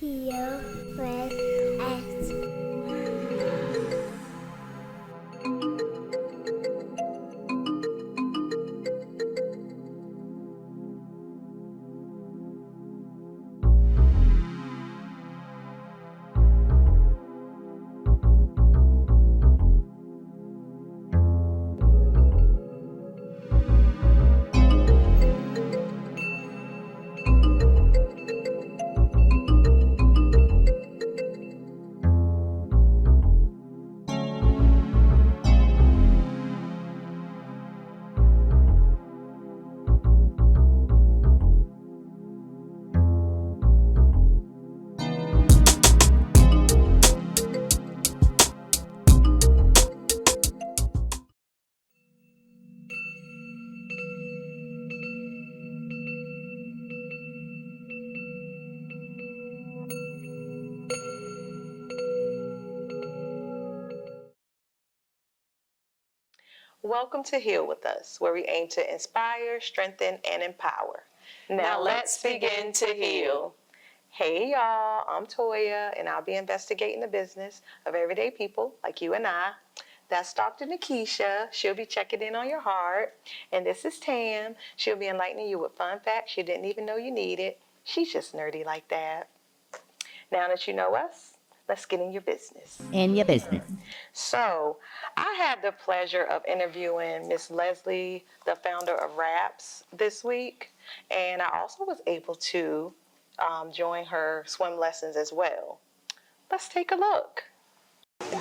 Here with us. Welcome to Heal With Us, where we aim to inspire, strengthen, and empower. Now let's begin to heal. Hey y'all, I'm Toya, and I'll be investigating the business of everyday people like you and I. That's Dr. Nikisha. She'll be checking in on your heart. And this is Tam. She'll be enlightening you with fun facts you didn't even know you needed. She's just nerdy like that. Now that you know us, let's get in your business. So, I had the pleasure of interviewing Miss Leslie, the founder of RAPS, this week, and I also was able to join her swim lessons as well. Let's take a look.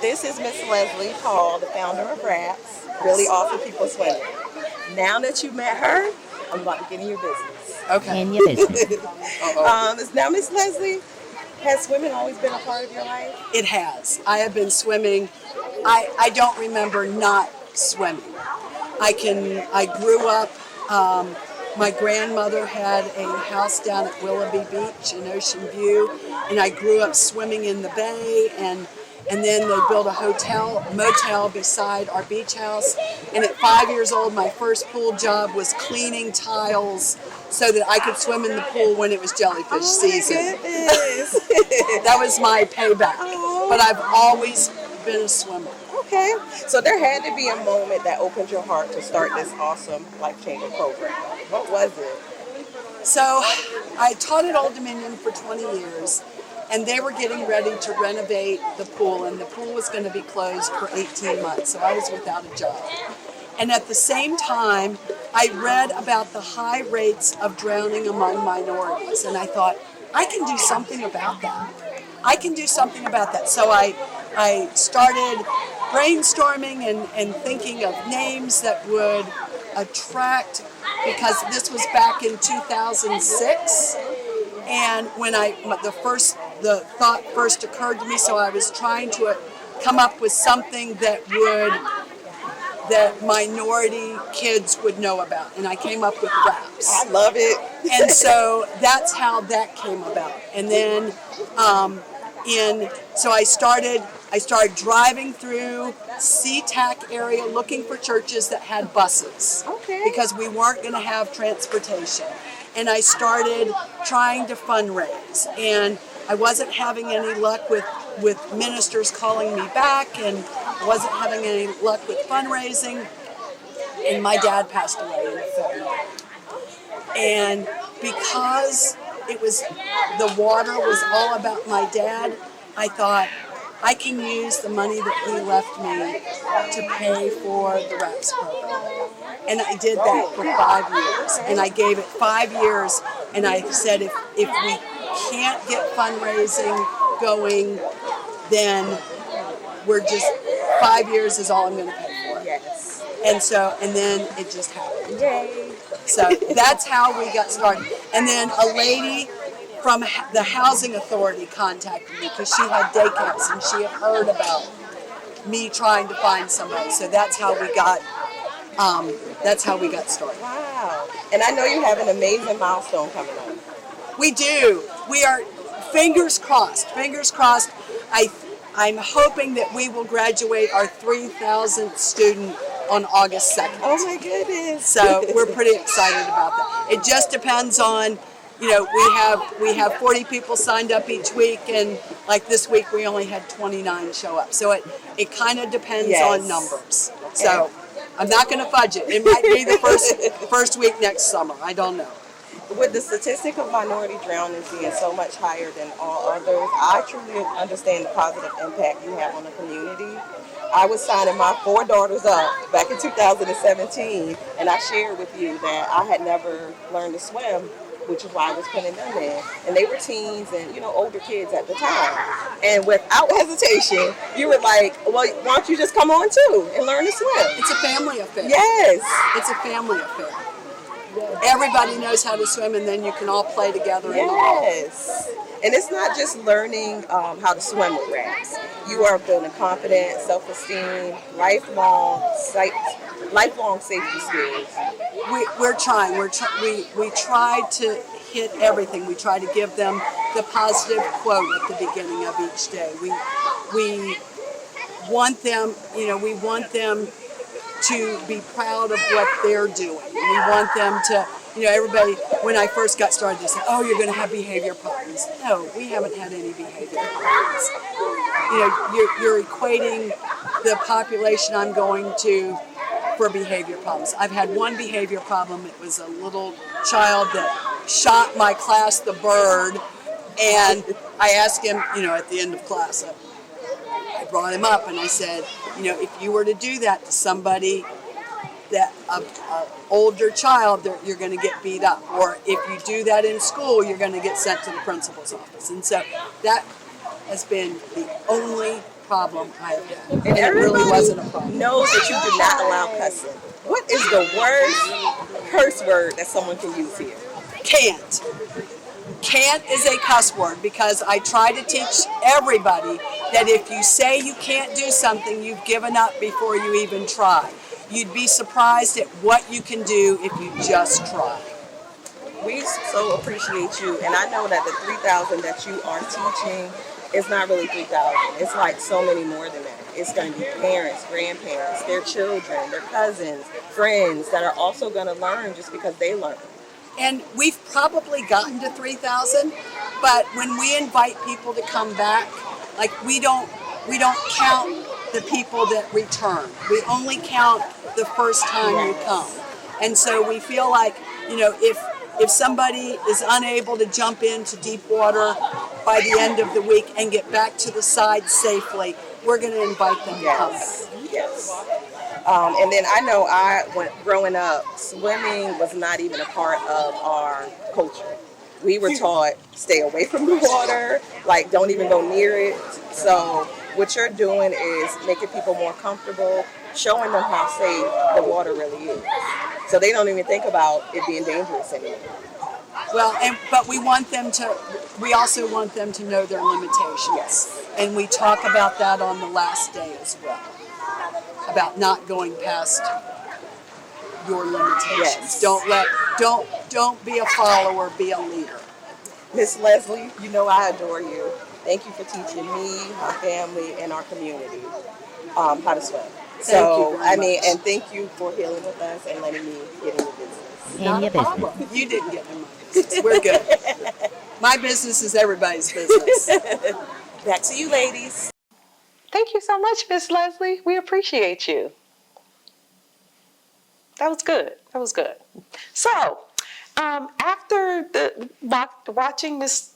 This is Miss Leslie Paul, the founder of RAPS. Really awesome people swimming. Now that you met her, I'm about to get in your business. Okay. Now, Miss Leslie, has swimming always been a part of your life? It has. I have been swimming. I don't remember not swimming. I grew up, my grandmother had a house down at Willoughby Beach in Ocean View, and I grew up swimming in the bay, and then they built a motel beside our beach house. And at 5 years old, my first pool job was cleaning tiles so that I could swim in the pool when it was jellyfish season. That was my payback. But I've always been a swimmer. Okay. So there had to be a moment that opened your heart to start this awesome, life-changing program. What was it? So I taught at Old Dominion for 20 years. And they were getting ready to renovate the pool, and the pool was going to be closed for 18 months, so I was without a job. And at the same time, I read about the high rates of drowning among minorities, and I thought, I can do something about that. I can do something about that. So I started brainstorming and thinking of names that would attract, because this was back in 2006. And when the thought first occurred to me, so I was trying to come up with something that minority kids would know about, and I came up with RAPS. I love it. And so that's how that came about. And then so I started driving through SeaTac area looking for churches that had buses. Okay. Because we weren't going to have transportation. And I started trying to fundraise, and I wasn't having any luck with ministers calling me back, and I wasn't having any luck with fundraising, and my dad passed away in February. And because the water was all about my dad, I thought, I can use the money that he left me to pay for the RAPS program. And I did that for 5 years. And I gave it 5 years, and I said, if we can't get fundraising going, then we're just, 5 years is all I'm going to pay for. Yes. And then it just happened. Yay. So that's how we got started. And then a lady from the housing authority contacted me because she had day camps and she had heard about me trying to find somebody. So that's how we got started. Wow. And I know you have an amazing milestone coming up. We do. We are, fingers crossed. I'm hoping that we will graduate our 3,000th student on August 2nd. Oh my goodness. So we're pretty excited about that. It just depends on, we have 40 people signed up each week, and like this week we only had 29 show up. So it kind of depends on numbers. So I'm not going to fudge it. It might be the first week next summer. I don't know. With the statistic of minority drownings being so much higher than all others, I truly understand the positive impact you have on the community. I was signing my 4 daughters up back in 2017, and I shared with you that I had never learned to swim, which is why I was putting them in. And they were teens and, older kids at the time. And without hesitation, you were like, well, why don't you just come on too and learn to swim? It's a family affair. Yes. It's a family affair. Everybody knows how to swim, and then you can all play together. Yes. And it's not just learning how to swim with RAPS. You are building confidence, self-esteem, lifelong safety skills. We're trying. We try to hit everything. We try to give them the positive quote at the beginning of each day. We want them, we want them to be proud of what they're doing. We want them to, everybody, when I first got started, they said, oh, you're going to have behavior problems. No, we haven't had any behavior problems. You're equating the population I'm going to for behavior problems. I've had one behavior problem. It was a little child that shot my class the bird, and I asked him, at the end of class, I brought him up and I said, if you were to do that to somebody, that an older child, you're going to get beat up. Or if you do that in school, you're going to get sent to the principal's office. And so that has been the only problem I have had. And it really wasn't a problem. Knows that you do not allow cussing. What is the worst curse word that someone can use here? Can't. Can't is a cuss word, because I try to teach everybody that if you say you can't do something, you've given up before you even try. You'd be surprised at what you can do if you just try. We so appreciate you, and I know that the 3,000 that you are teaching is not really 3,000. It's like so many more than that. It's going to be parents, grandparents, their children, their cousins, friends that are also going to learn just because they learn. And we've probably gotten to 3,000, but when we invite people to come back, like we don't count the people that return. We only count the first time you come. And so we feel like, if somebody is unable to jump into deep water by the end of the week and get back to the side safely, we're going to invite them to come back. Yes. And then I know growing up, swimming was not even a part of our culture. We were taught, stay away from the water, like don't even go near it. So what you're doing is making people more comfortable, showing them how safe the water really is. So they don't even think about it being dangerous anymore. Well, but we also want them to know their limitations. Yes. And we talk about that on the last day as well, about not going past your limitations. Yes. Don't be a follower, be a leader. Miss Leslie, I adore you. Thank you for teaching me, my family, and our community how to swim. So, and thank you for healing with us and letting me get in your business. Not a problem. You didn't get in my business. We're good. My business is everybody's business. Back to you, ladies. Thank you so much, Miss Leslie. We appreciate you. That was good. So, after watching Miss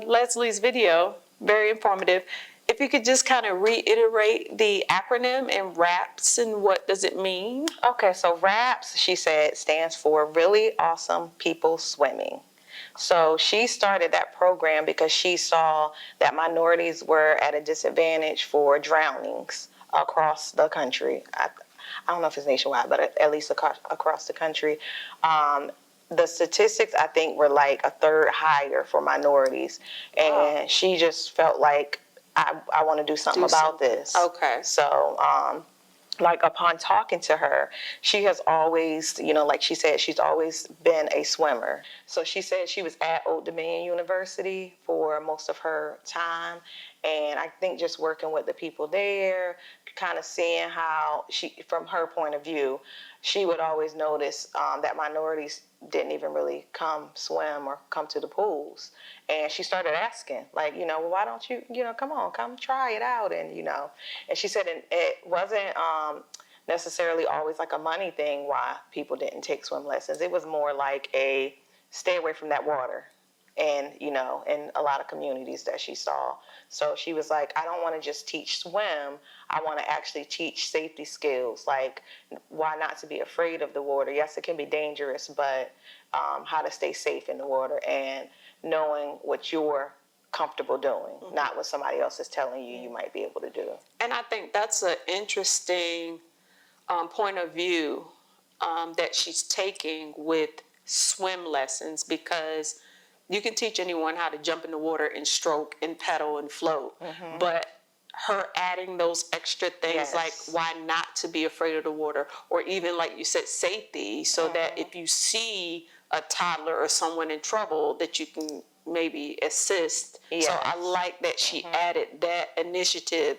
Leslie's video, very informative, if you could just kind of reiterate the acronym and RAPS and what does it mean? Okay, so RAPS, she said, stands for Really Awesome People Swimming. So she started that program because she saw that minorities were at a disadvantage for drownings across the country. I don't know if it's nationwide, but at least across the country. The statistics, I think, were like a third higher for minorities. And she just felt like, I want to do something about this. Okay. So, upon talking to her, she has always, like she said, she's always been a swimmer. So she said she was at Old Dominion University for most of her time. And I think just working with the people there, kind of seeing how from her point of view, she would always notice that minorities didn't even really come swim or come to the pools. And she started asking, like, well, why don't you, come try it out. And, and she said it wasn't necessarily always like a money thing why people didn't take swim lessons. It was more like a stay away from that water. And, in a lot of communities that she saw. So she was like, I don't want to just teach swim. I want to actually teach safety skills, like why not to be afraid of the water. Yes, it can be dangerous, but how to stay safe in the water and knowing what you're comfortable doing, not what somebody else is telling you might be able to do. And I think that's an interesting point of view that she's taking with swim lessons, because you can teach anyone how to jump in the water and stroke and pedal and float. But her adding those extra things, like why not to be afraid of the water, or even like you said, safety, so that if you see a toddler or someone in trouble, that you can maybe assist. So I like that she added that initiative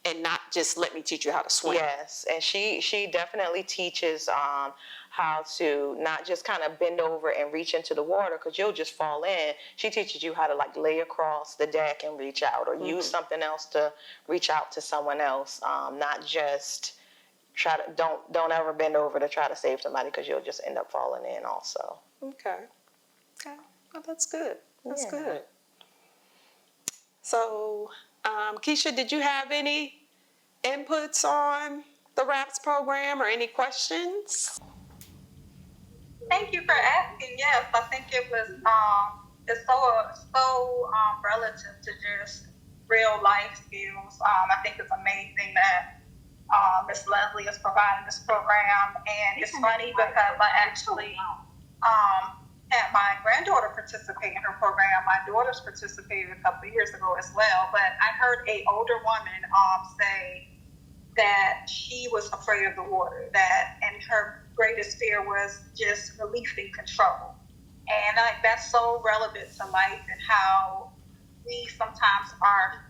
and not just let me teach you how to swim. Yes, and she definitely teaches how to not just kind of bend over and reach into the water, because you'll just fall in. She teaches you how to like lay across the deck and reach out, or use something else to reach out to someone else. Not just don't ever bend over to try to save somebody, because you'll just end up falling in also. Okay. Well, that's good. That's good. So, Keisha, did you have any inputs on the RAPS program or any questions? Thank you for asking. Yes, I think it was it's so relative to just real life skills. I think it's amazing that Miss Leslie is providing this program, and it's funny because I actually had my granddaughter participate in her program. My daughter's participated a couple of years ago as well, but I heard an older woman say that she was afraid of the water, and her greatest fear was just releasing control. And that's so relevant to life, and how we sometimes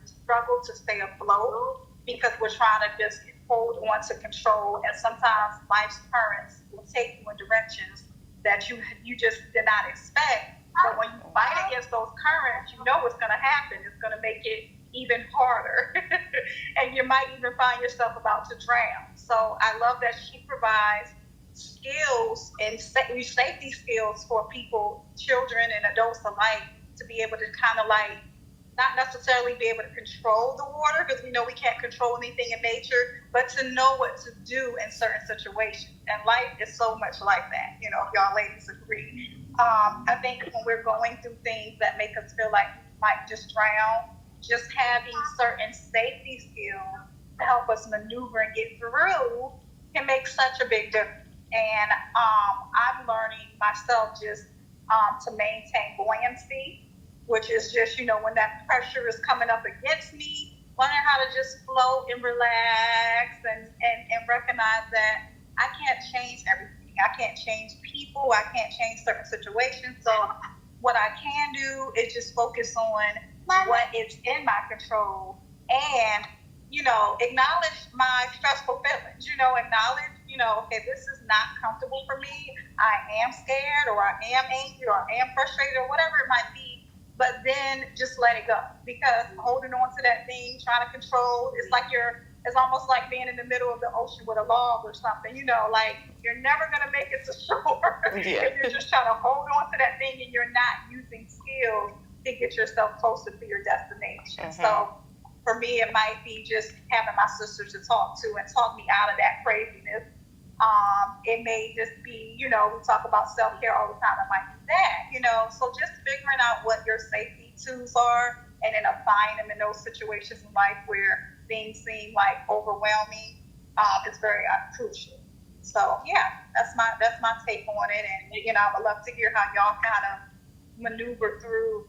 struggle to stay afloat because we're trying to just hold on to control, and sometimes life's currents will take you in directions that you just did not expect. But when you fight against those currents, you know what's going to happen. It's going to make it even harder. And you might even find yourself about to drown. So I love that she provides skills and safety skills for people, children and adults alike, to be able to kind of like not necessarily be able to control the water, because we know we can't control anything in nature, but to know what to do in certain situations. And life is so much like that, if y'all ladies agree. I think when we're going through things that make us feel like we might just drown, just having certain safety skills to help us maneuver and get through can make such a big difference. And I'm learning myself just to maintain buoyancy, which is just, when that pressure is coming up against me, learning how to just float and relax and recognize that I can't change everything. I can't change people. I can't change certain situations. So what I can do is just focus on what is in my control and, acknowledge my stressful feelings, acknowledge, okay, this is not comfortable for me. I am scared, or I am angry, or I am frustrated, or whatever it might be. But then just let it go, because holding on to that thing, trying to control, it's almost like being in the middle of the ocean with a log or something, like you're never going to make it to shore if you're just trying to hold on to that thing and you're not using skills to get yourself closer to your destination. So for me, it might be just having my sister to talk to and talk me out of that craziness. It may just be, we talk about self-care all the time. It might be that, so just figuring out what your safety tools are and then applying them in those situations in life where things seem like overwhelming is very crucial. So yeah, that's my take on it. And, I would love to hear how y'all kind of maneuver through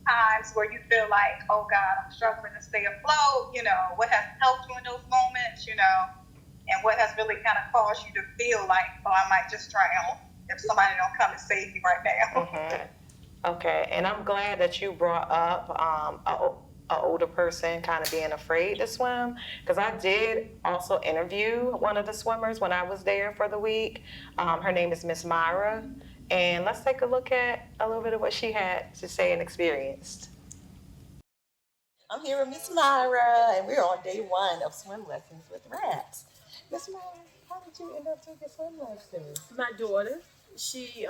times where you feel like, oh God, I'm struggling to stay afloat, what has helped you in those moments, and what has really kind of caused you to feel like, oh, I might just drown if somebody don't come and save me right now. Okay, and I'm glad that you brought up an older person kind of being afraid to swim. Because I did also interview one of the swimmers when I was there for the week. Her name is Miss Myra. And let's take a look at a little bit of what she had to say and experienced. I'm here with Miss Myra, and we're on day 1 of swim lessons with Raps. Miss Myra, how did you end up taking swim lessons? My daughter, she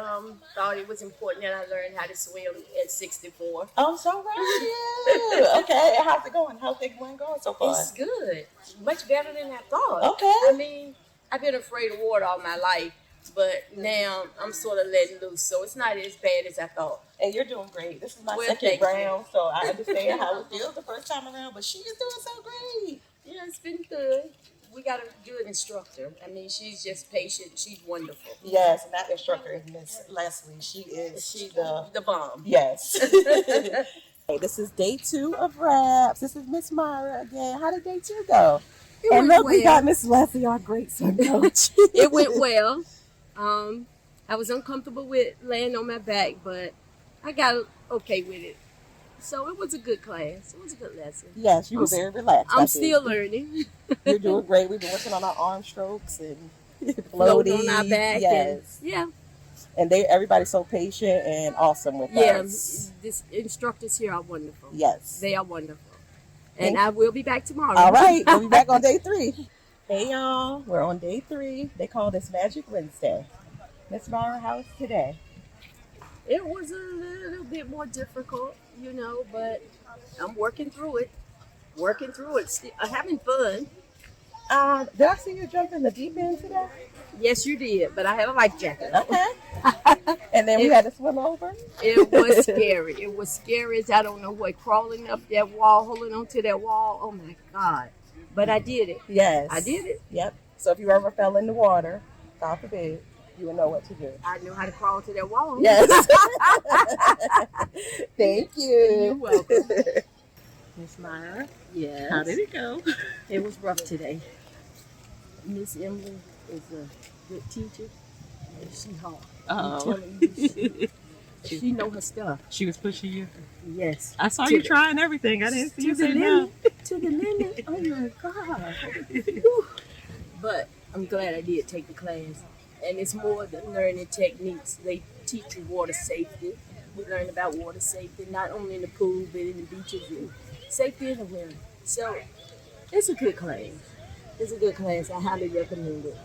thought it was important that I learned how to swim at 64. I'm so proud of you. Okay, how's it going? How's day 1 going so far? It's good. Much better than I thought. Okay. I mean, I've been afraid of water all my life, but now I'm sort of letting loose, so it's not as bad as I thought. And you're doing great. This is my Well, second thank you. round, so I understand how it feels the first time around, but she is doing so great. Yeah, it's been good. We got a good instructor. I mean, she's just patient. She's wonderful. Yes, and that instructor is Miss Leslie. She's the bomb. yes. Hey, this is day 2 of Raps. This is Miss Myra again. How did day 2 go? And look, we got Miss Leslie, our great swim coach. It went well. I was uncomfortable with laying on my back, but I got okay with it. So it was a good class. It was a good lesson. Yes, you were very relaxed. I'm still learning. You're doing great. We've been working on our arm strokes and Floating floating on our back. Yes. And everybody's so patient and awesome with us. This instructors here are wonderful. Yes. They are wonderful. And I will be back tomorrow. All right. We'll be back on day 3. Hey, y'all. We're on day 3. They call this Magic Wednesday. Miss Myra, how is today? It was a little bit more difficult, but I'm working through it. Still, having fun. Did I see you jump in the deep end today? Yes, you did, but I had a life jacket. Okay. And then we had to swim over? It was scary. It was scary as I don't know what, crawling up that wall, holding onto that wall. Oh, my God. But I did it. Yes. I did it. Yep. So if you ever fell in the water, God forbid, you would know what to do. I knew how to crawl to that wall. Yes. Thank you. You're welcome. Miss Myra, Yes. how did it go? It was rough today. Miss Emily is a good teacher. And she hard. I'm telling you, she know her stuff. She was pushing you. Yes. I saw you trying everything. I didn't see you say no. To the limit. Oh my God. Whew. But I'm glad I did take the class. And it's more than learning techniques. They teach you water safety. We learn about water safety, not only in the pool, but in the beaches and safety everywhere. So it's a good class. It's a good class. I highly recommend it.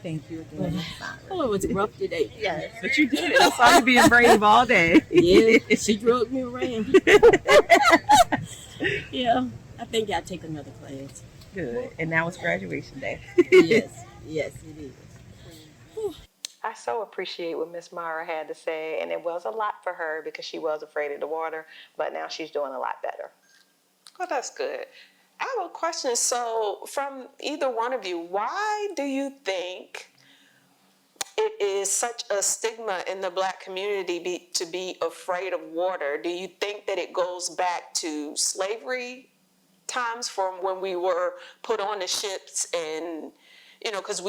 Thank you again, Miss Myra. Oh, it was rough today. Yes. But you did it. I saw you being brave all day. Yeah, she drug me around. Yeah, I think I'll take another class. Good. And now it's graduation day. Yes, it is. I so appreciate what Miss Myra had to say, and it was a lot for her because she was afraid of the water, but now she's doing a lot better. Well, that's good. I have a question. So from either one of you, why do you think it is such a stigma in the Black community to be afraid of water? Do you think that it goes back to slavery times from when we were put on the ships and, because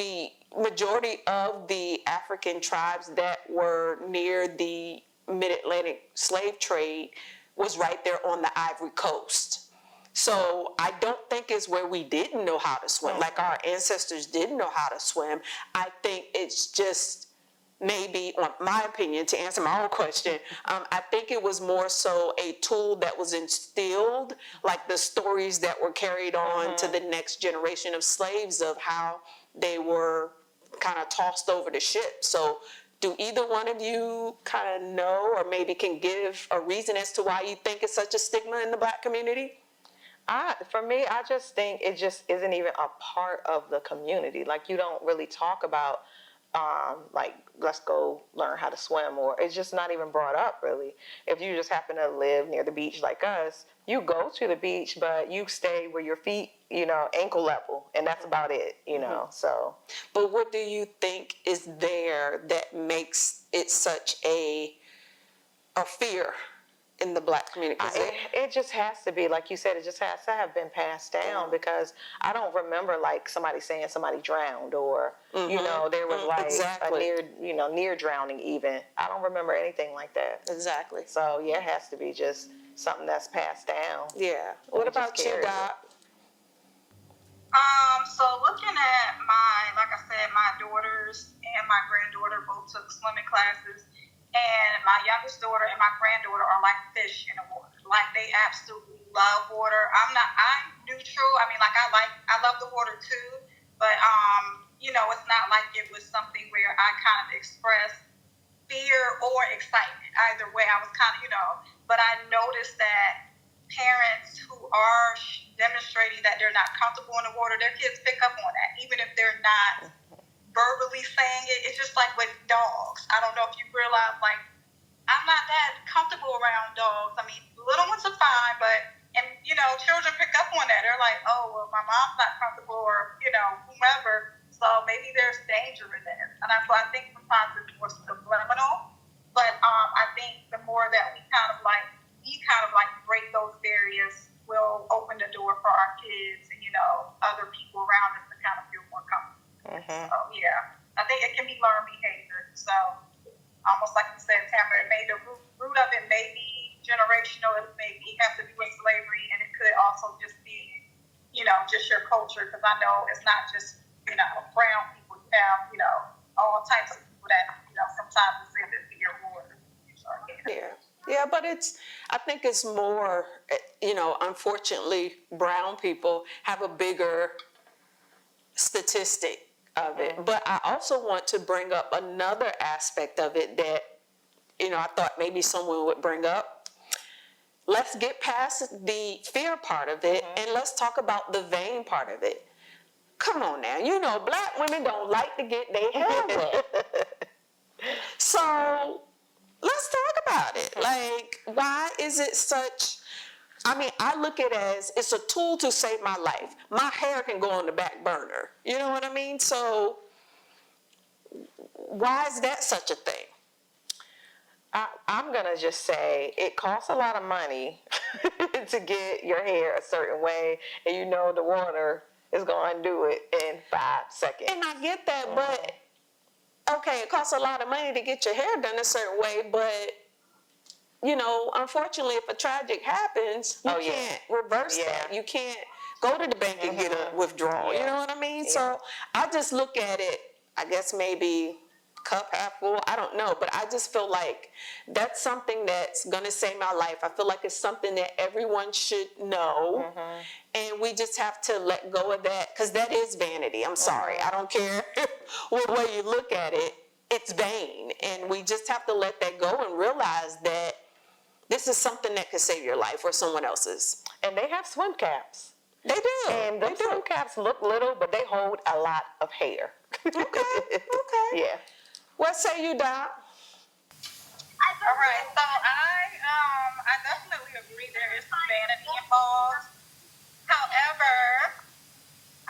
majority of the African tribes that were near the mid-Atlantic slave trade was right there on the Ivory Coast. So I don't think it's where we didn't know how to swim, like our ancestors didn't know how to swim. I think it's just maybe, on my opinion, to answer my own question, I think it was more so a tool that was instilled, like the stories that were carried on to the next generation of slaves of how they were kind of tossed over the ship. So do either one of you kind of know or maybe can give a reason as to why you think it's such a stigma in the Black community? For me, I just think it just isn't even a part of the community. Like, you don't really talk about, like, let's go learn how to swim, or it's just not even brought up, really. If you just happen to live near the beach like us, you go to the beach, but you stay where your feet, ankle level, and that's about it, so. But what do you think is there that makes it such a fear in the Black community? It just has to be, like you said, it just has to have been passed down, because I don't remember like somebody saying somebody drowned, or there was like exactly. a near drowning even. I don't remember anything like that. Exactly. So yeah, it has to be just something that's passed down. Yeah. What We just about you, carry it. Doc? So looking at like I said, my daughters and my granddaughter both took swimming classes, and my youngest daughter and my granddaughter are like fish in the water. Like they absolutely love water. I'm neutral. I mean, like I love the water too, but it's not like it was something where I kind of expressed fear or excitement. Either way, I was kind of, but I noticed that parents who are demonstrating that they're not comfortable in the water, their kids pick up on that, even if they're not verbally saying it. It's just like with dogs. I don't know if you realize, like, I'm not that comfortable around dogs. I mean, little ones are fine, but, children pick up on that. They're like, oh, well, my mom's not comfortable, or, whomever. So maybe there's danger in there. And so I think sometimes it's more subliminal. But I think the more that we kind of like break those barriers, will open the door for our kids and, other people around us to kind of feel more comfortable. Mm-hmm. So, yeah, I think it can be learned behavior. So, almost like you said, Tamara, the root of it may be generational. It may have to do with slavery, and it could also just be, just your culture. Because I know it's not just, brown people. You have, all types of people that, sometimes it's in your water. So, Yeah. Yeah, but I think it's more, unfortunately, brown people have a bigger statistic of it. But I also want to bring up another aspect of it that, I thought maybe someone would bring up. Let's get past the fear part of it, and let's talk about the vain part of it. Come on now, black women don't like to get their hair wet. So let's talk about it. Like, why is it such, I look at it as it's a tool to save my life. My hair can go on the back burner. You know what I mean? So why is that such a thing? I'm going to just say it costs a lot of money to get your hair a certain way, and the water is going to do it in 5 seconds. And I get that, but okay, it costs a lot of money to get your hair done a certain way, but unfortunately, if a tragic happens, you can't reverse that. You can't go to the bank and get a withdrawal. You know what I mean? So I just look at it, I guess maybe cup half full, I don't know, but I just feel like that's something that's going to save my life. I feel like it's something that everyone should know, and we just have to let go of that, because that is vanity. I'm sorry. I don't care what way you look at it. It's vain, and we just have to let that go and realize that this is something that could save your life or someone else's. And they have swim caps. They do. And those swim caps look little, but they hold a lot of hair. Okay. Yeah. What say you, Doc? all right. So I definitely agree there is some vanity involved. However,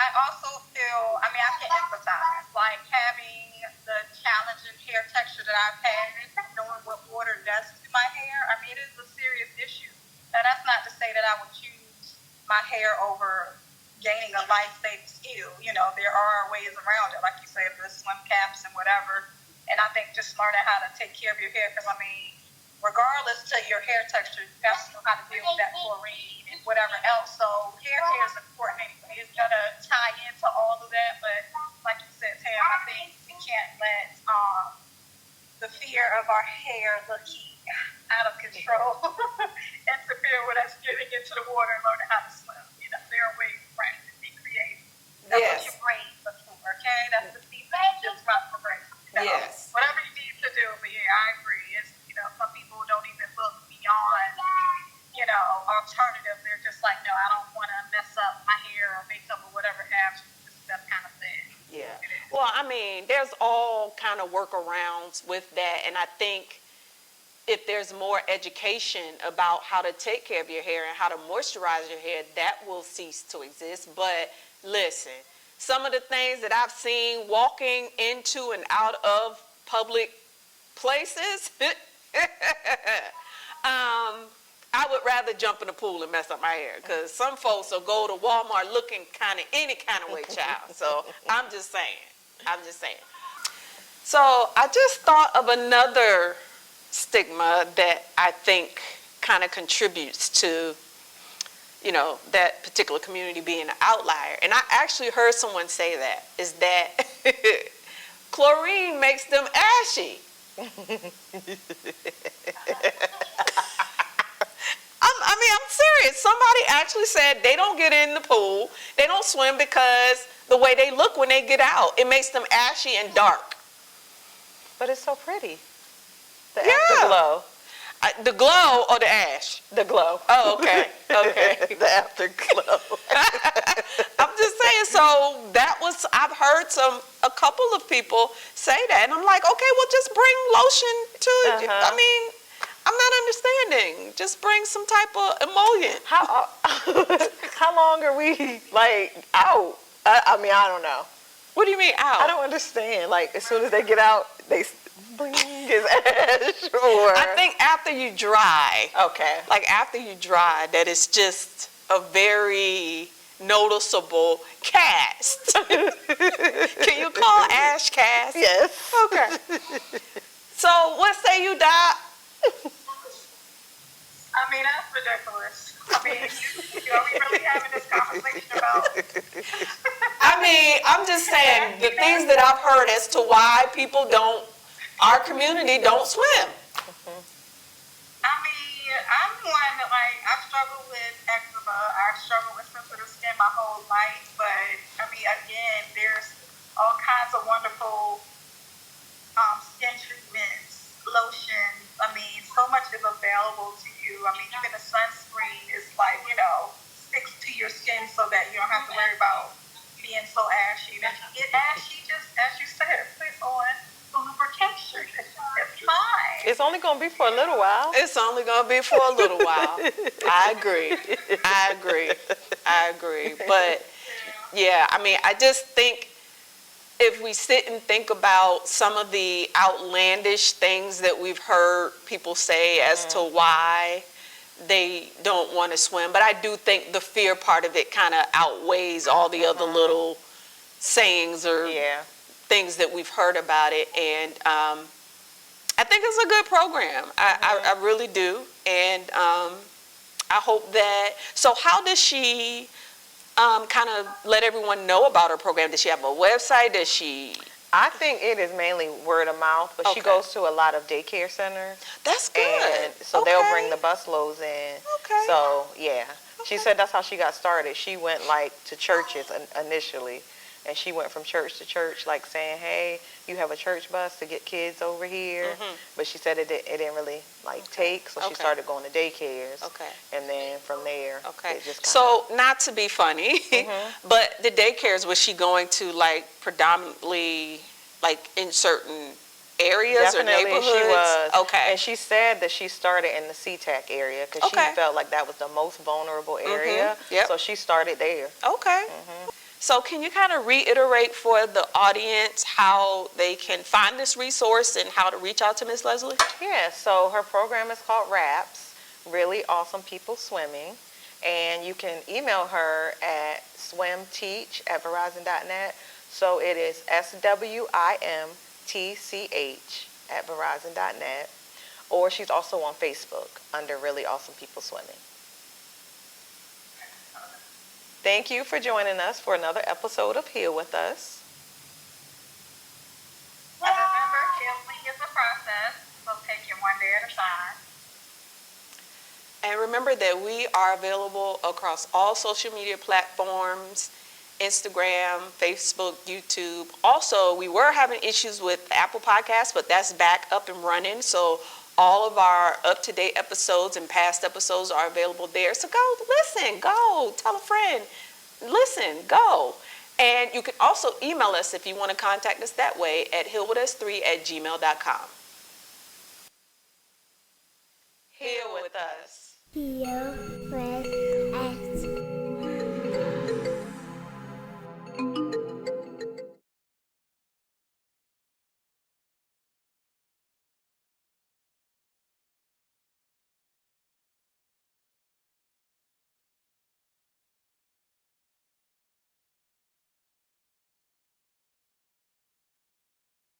I also feel, I can empathize, like having the challenging hair texture that I've had, knowing what water does to my hair. It is a serious issue. Now, that's not to say that I would choose my hair over gaining a life-saving skill. There are ways around it, like you said, the swim caps and whatever. And I think just learning how to take care of your hair, because regardless to your hair texture, you have to know how to deal with that chlorine and whatever else. So hair care is important anyway. It's gonna tie into all of that, but like you said, Tam, I think we can't let the fear of our hair looking out of control interfere with us getting into the water and learning how to swim. There are ways to practice and be creative. That's what your brain looks for, okay? That's the feedback just from the brain. Yes. Whatever you need to do, but yeah, I agree. It's, some people don't even look beyond, alternatives. They're just like, no, I don't want to mess up my hair or makeup or whatever have you. That kind of thing. Yeah. Well, there's all kind of workarounds with that, and I think if there's more education about how to take care of your hair and how to moisturize your hair, that will cease to exist. But listen, some of the things that I've seen walking into and out of public places, I would rather jump in the pool and mess up my hair, because some folks will go to Walmart looking any kind of way, child. So I'm just saying. So I just thought of another stigma that I think kind of contributes to, that particular community being an outlier. And I actually heard someone say that, is that chlorine makes them ashy. I'm serious. Somebody actually said they don't get in the pool, they don't swim because the way they look when they get out, it makes them ashy and dark. But it's so pretty. The Yeah. afterglow. The glow or the ash? The glow. Oh, okay. Okay. The afterglow. I'm just saying, so I've heard a couple of people say that, and I'm like, okay, well, just bring lotion to it. Uh-huh. I mean, I'm not understanding. Just bring some type of emollient. How long are we, out? I don't know. What do you mean out? I don't understand. As soon as they get out, they bling his ash, or... I think after you dry. Okay. After you dry, that it's just a very noticeable cast. Can you call ash cast? Yes. Okay. So what say you, Doc? I mean, that's ridiculous. I mean, are we really having this conversation about? I'm just saying the things that I've heard as to why our community don't swim. I mean, I'm one that I struggle with eczema. I struggle with sensitive skin my whole life. But I mean, again, there's all kinds of wonderful skin treatments, lotions. I mean, so much is available to you. I mean, even a sunscreen is sticks to your skin so that you don't have to worry about being so ashy. And if you get ashy, just as you said, put on lubrication. It's fine. It's only going to be for a little while. It's only going to be for a little while. I agree. But yeah, I mean, I just think if we sit and think about some of the outlandish things that we've heard people say as to why they don't want to swim, but I do think the fear part of it kind of outweighs all the other little sayings or things that we've heard about it. And I think it's a good program. I really do. And I hope that, so how does she kind of let everyone know about her program? Does she have a website? Does she? I think it is mainly word of mouth, but she goes to a lot of daycare centers. That's good. And so they'll bring the bus loads in. Okay. So, yeah. She said that's how she got started. She went to churches initially, and she went from church to church, saying, hey, you have a church bus to get kids over here. But she said it didn't really take, so she started going to daycares. Okay. And then from there, it just so not to be funny, but the daycares, was she going to predominantly in certain areas or neighborhoods? She was. Okay. And she said that she started in the SeaTac area because she felt like that was the most vulnerable area. Yep. So she started there. Okay. So can you kind of reiterate for the audience how they can find this resource and how to reach out to Miss Leslie? Yeah, so her program is called RAPS, Really Awesome People Swimming. And you can email her at swimteach@verizon.net. So it is SWIMTCH@verizon.net. Or she's also on Facebook under Really Awesome People Swimming. Thank you for joining us for another episode of Heal With Us. Remember, healing is a process, so take it one day at a time. And remember that we are available across all social media platforms, Instagram, Facebook, YouTube. Also, we were having issues with Apple Podcasts, but that's back up and running. So all of our up-to-date episodes and past episodes are available there. So go listen, go tell a friend, listen, go. And you can also email us if you want to contact us that way at healwithus3@gmail.com. Heal with us. Heal with